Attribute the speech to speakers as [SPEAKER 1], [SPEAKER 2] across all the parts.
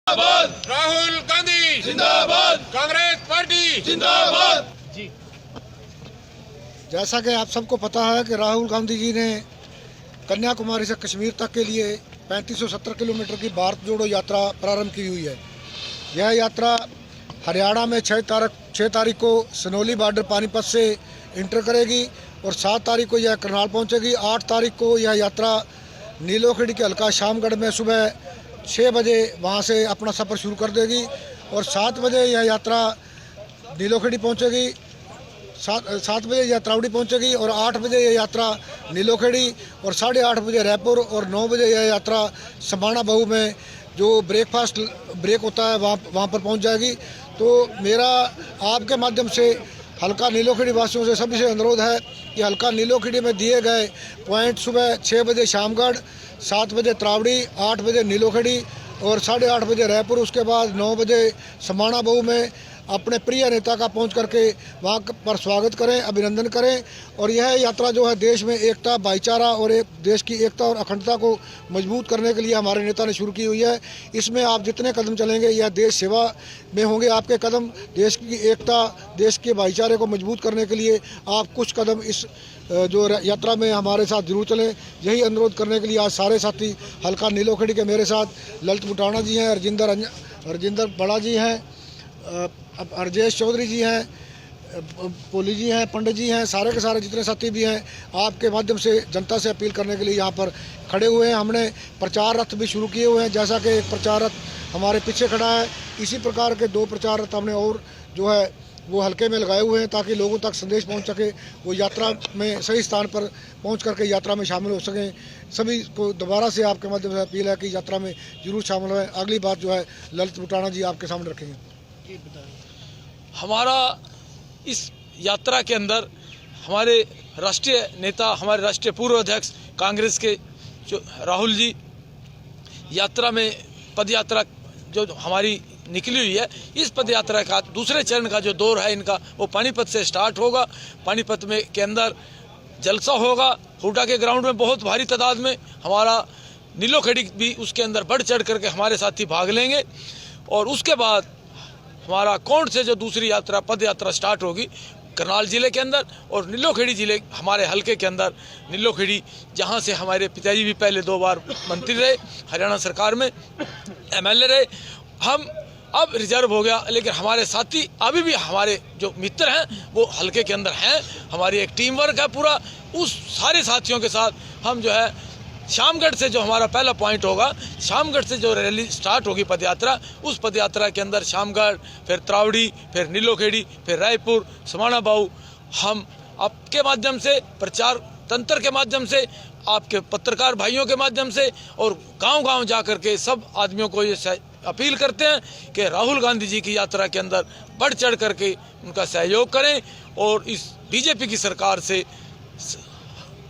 [SPEAKER 1] जिंदाबाद,
[SPEAKER 2] राहुल गांधी
[SPEAKER 1] जिंदाबाद,
[SPEAKER 2] कांग्रेस पार्टी
[SPEAKER 1] जिंदाबाद।
[SPEAKER 3] जैसा कि आप सबको पता है कि राहुल गांधी जी ने कन्याकुमारी से कश्मीर तक के लिए 3570 किलोमीटर की भारत जोड़ो यात्रा प्रारंभ की हुई है। यह यात्रा हरियाणा में 6 तारीख को सनोली बॉर्डर पानीपत से इंटर करेगी और 7 तारीख को यह करनाल पहुंचेगी। 8 तारीख को यह यात्रा नीलोखेड़ी के हल्का शामगढ़ में सुबह 6 बजे वहां से अपना सफ़र शुरू कर देगी और 7 बजे यह यात्रा नीलोखेड़ी पहुंचेगी। 7 बजे यह त्रावड़ी पहुंचेगी और 8 बजे यह यात्रा नीलोखेड़ी और 8:30 बजे रायपुर और 9 बजे यह यात्रा समाणा बहू में जो ब्रेकफास्ट ब्रेक होता है वहाँ पर पहुंच जाएगी। तो मेरा आपके माध्यम से हल्का नीलोखेड़ी वासियों से सभी से अनुरोध है कि हल्का नीलोखेड़ी में दिए गए पॉइंट सुबह 6 बजे शामगढ़, 7 बजे त्रावड़ी, 8 बजे नीलोखेड़ी और 8:30 बजे रायपुर, उसके बाद 9 बजे समाणा बहू में अपने प्रिय नेता का पहुंच करके वहां पर स्वागत करें, अभिनंदन करें। और यह यात्रा जो है देश में एकता, भाईचारा और एक देश की एकता और अखंडता को मजबूत करने के लिए हमारे नेता ने शुरू की हुई है। इसमें आप जितने कदम चलेंगे यह देश सेवा में होंगे आपके कदम। देश की एकता, देश के भाईचारे को मजबूत करने के लिए आप कुछ कदम इस जो यात्रा में हमारे साथ जरूर चलें। यही अनुरोध करने के लिए आज सारे साथी हल्का नीलोखेड़ी के मेरे साथ ललित बुटाना जी हैं, रजिंदर बड़ा जी हैं, अर्जेश चौधरी जी हैं, पोली जी हैं, पंडित जी हैं, सारे के सारे जितने साथी भी हैं आपके माध्यम से जनता से अपील करने के लिए यहाँ पर खड़े हुए हैं। हमने प्रचार रथ भी शुरू किए हुए हैं, जैसा कि एक प्रचार रथ हमारे पीछे खड़ा है, इसी प्रकार के 2 प्रचार रथ हमने और जो है वो हल्के में लगाए हुए हैं ताकि लोगों तक संदेश पहुँच सके, वो यात्रा में सही स्थान पर पहुँच करके यात्रा में शामिल हो सकें। सभी को दोबारा से आपके माध्यम से अपील है कि यात्रा में जरूर शामिल हों। अगली बात जो है ललित बुटाना जी आपके सामने रखेंगे।
[SPEAKER 4] हमारा इस यात्रा के अंदर हमारे राष्ट्रीय नेता, हमारे राष्ट्रीय पूर्व अध्यक्ष कांग्रेस के जो राहुल जी यात्रा में पद यात्रा जो हमारी निकली हुई है, इस पद यात्रा का दूसरे चरण का जो दौर है इनका वो पानीपत से स्टार्ट होगा। पानीपत में के अंदर जलसा होगा, हुडा के ग्राउंड में बहुत भारी तादाद में हमारा नीलोखेड़ी भी उसके अंदर बढ़ चढ़ करके हमारे साथी भाग लेंगे। और उसके बाद हमारा कोंड से जो दूसरी यात्रा पद यात्रा स्टार्ट होगी करनाल जिले के अंदर और नीलोखेड़ी जिले हमारे हलके के अंदर नीलोखेड़ी, जहां से हमारे पिताजी भी पहले 2 बार मंत्री रहे, हरियाणा सरकार में MLA रहे। हम अब रिजर्व हो गया, लेकिन हमारे साथी अभी भी हमारे जो मित्र हैं वो हलके के अंदर हैं। हमारी एक टीम वर्क है पूरा, उस सारे साथियों के साथ हम जो है शामगढ़ से जो हमारा पहला पॉइंट होगा, शामगढ़ से जो रैली स्टार्ट होगी पदयात्रा, उस पदयात्रा के अंदर शामगढ़, फिर त्रावड़ी, फिर नीलोखेड़ी, फिर रायपुर, समाणा बाहू, हम आपके माध्यम से, प्रचार तंत्र के माध्यम से, आपके पत्रकार भाइयों के माध्यम से और गांव-गांव जाकर के सब आदमियों को ये अपील करते हैं कि राहुल गांधी जी की यात्रा के अंदर बढ़ चढ़ करके उनका सहयोग करें और इस बीजेपी की सरकार से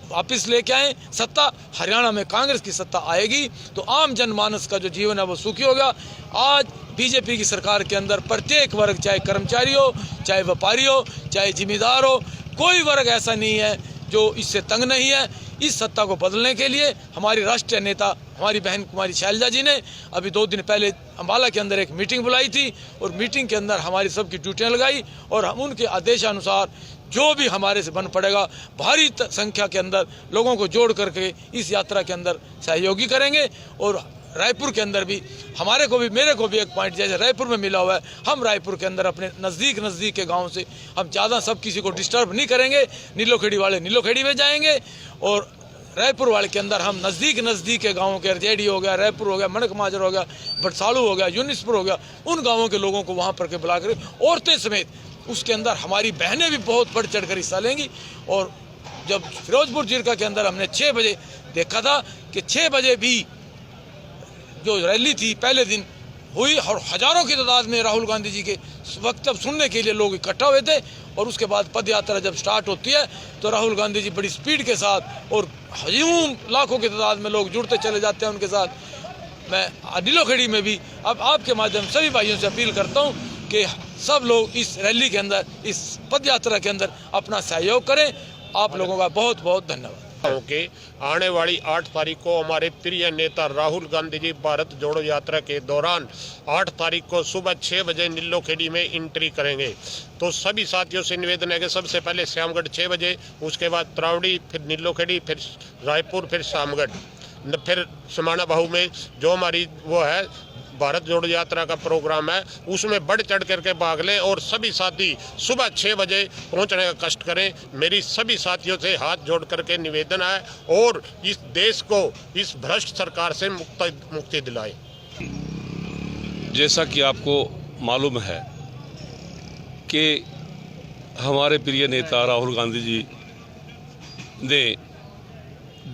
[SPEAKER 4] वापिस लेके आए। सत्ता हरियाणा में कांग्रेस की सत्ता आएगी तो आम जनमानस का जो जीवन है वो सुखी होगा। आज बीजेपी की सरकार के अंदर प्रत्येक वर्ग, चाहे कर्मचारी हो, चाहे व्यापारी हो, चाहे जिम्मेदार हो, कोई वर्ग ऐसा नहीं है जो इससे तंग नहीं है। इस सत्ता को बदलने के लिए हमारी राष्ट्रीय नेता हमारी बहन कुमारी शैलजा जी ने अभी 2 दिन पहले अम्बाला के अंदर एक मीटिंग बुलाई थी और मीटिंग के अंदर हमारी सबकी ड्यूटियाँ लगाई और हम उनके आदेशानुसार जो भी हमारे से बन पड़ेगा भारी संख्या के अंदर लोगों को जोड़ करके इस यात्रा के अंदर सहयोगी करेंगे। और रायपुर के अंदर भी हमारे को भी, मेरे को भी एक पॉइंट जैसे रायपुर में मिला हुआ है, हम रायपुर के अंदर अपने नज़दीक के गांव से हम ज़्यादा सब किसी को डिस्टर्ब नहीं करेंगे। नीलोखेड़ी वाले नीलोखेड़ी में जाएंगे और रायपुर वाले के अंदर हम नज़दीक के गाँवों के रजेड़ी हो गया, रायपुर हो गया, मणक माजर हो गया, बरसाड़ू हो गया, यूनिसपुर हो गया, उन गाँवों के लोगों को वहाँ पर के बुला कर औरतें समेत उसके अंदर हमारी बहनें भी बहुत बढ़ चढ़ कर हिस्सा लेंगी। और जब फिरोजपुर जिरका के अंदर हमने 6 बजे देखा था कि 6 बजे भी जो रैली थी पहले दिन हुई और हजारों की तादाद में राहुल गांधी जी के वक्तव्य सुनने के लिए लोग इकट्ठा हुए थे। और उसके बाद पद यात्रा जब स्टार्ट होती है तो राहुल गांधी जी बड़ी स्पीड के साथ और हजारों लाखों की तादाद में लोग जुड़ते चले जाते हैं उनके साथ। मैं नीलोखेड़ी में भी अब आपके माध्यम सभी भाइयों से अपील करता हूँ कि सब लोग इस रैली के अंदर, इस पद यात्रा के अंदर अपना सहयोग करें। आप लोगों का बहुत बहुत धन्यवाद।
[SPEAKER 2] के आने वाली 8 तारीख को हमारे प्रिय नेता राहुल गांधी जी भारत जोड़ो यात्रा के दौरान 8 तारीख को सुबह 6 बजे नीलोखेड़ी में एंट्री करेंगे। तो सभी साथियों से निवेदन है कि सबसे पहले श्यामगढ़ 6 बजे, उसके बाद त्रावड़ी, फिर नीलोखेड़ी, फिर रायपुर, फिर श्यामगढ़, फिर समाना बाहू में जो हमारी वो है भारत जोड़ो यात्रा का प्रोग्राम है, उसमें बढ़ चढ़ करके भाग लें और सभी साथी सुबह 6 बजे पहुंचने का कष्ट करें। मेरी सभी साथियों से हाथ जोड़ करके निवेदन है और इस देश को इस भ्रष्ट सरकार से मुक्ति दिलाएं।
[SPEAKER 1] जैसा कि आपको मालूम है कि हमारे प्रिय नेता राहुल गांधी जी ने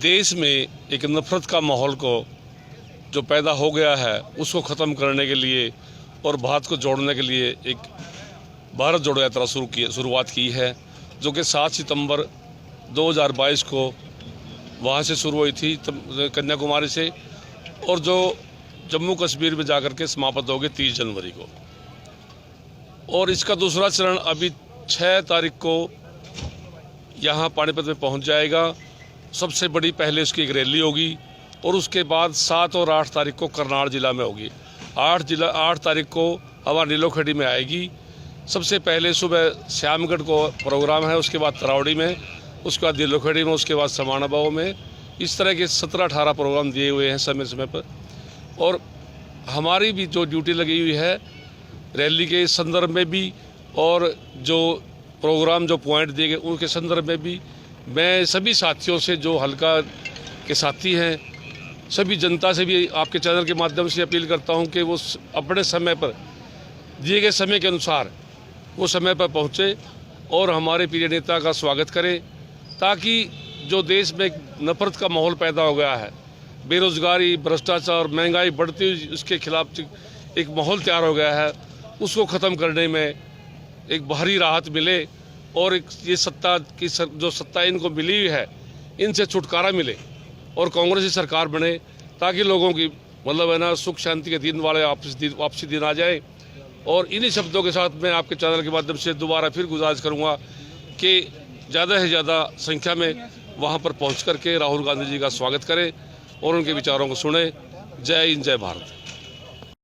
[SPEAKER 1] देश में एक नफरत का माहौल को जो पैदा हो गया है उसको ख़त्म करने के लिए और भारत को जोड़ने के लिए एक भारत जोड़ो यात्रा शुरुआत की है, जो कि 7 सितंबर 2022 को वहाँ से शुरू हुई थी कन्याकुमारी से, और जो जम्मू कश्मीर में जाकर के समाप्त होगी 30 जनवरी को। और इसका दूसरा चरण अभी 6 तारीख को यहाँ पानीपत में पहुँच जाएगा। सबसे बड़ी पहले उसकी एक रैली होगी और उसके बाद 7 और 8 तारीख को करनाल जिला में होगी। 8 तारीख को हवा नीलोखेड़ी में आएगी। सबसे पहले सुबह श्यामगढ़ को प्रोग्राम है, उसके बाद त्रावड़ी में, उसके बाद नीलोखेड़ी में, उसके बाद समाना बाहू में। इस तरह के 17-18 प्रोग्राम दिए हुए हैं समय समय पर। और हमारी भी जो ड्यूटी लगी हुई है रैली के संदर्भ में भी और जो प्रोग्राम जो पॉइंट दिए गए उनके संदर्भ में भी, मैं सभी साथियों से जो हल्का के साथी हैं, सभी जनता से भी आपके चैनल के माध्यम से अपील करता हूं कि वो अपने समय पर दिए गए समय के अनुसार वो समय पर पहुंचे और हमारे प्रिय नेता का स्वागत करें, ताकि जो देश में नफरत का माहौल पैदा हो गया है, बेरोजगारी, भ्रष्टाचार, महंगाई बढ़ती हुई, उसके खिलाफ एक माहौल तैयार हो गया है, उसको ख़त्म करने में एक भारी राहत मिले और एक ये सत्ता की जो सत्ता इनको मिली हुई है इनसे छुटकारा मिले और कांग्रेस की सरकार बने, ताकि लोगों की मतलब है ना सुख शांति के दिन वाले वापसी दिन आ जाए। और इन्हीं शब्दों के साथ मैं आपके चैनल के माध्यम से दोबारा फिर गुजारिश करूंगा कि ज़्यादा से ज़्यादा संख्या में वहां पर पहुंच करके राहुल गांधी जी का स्वागत करें और उनके विचारों को सुने। जय हिंद, जय भारत।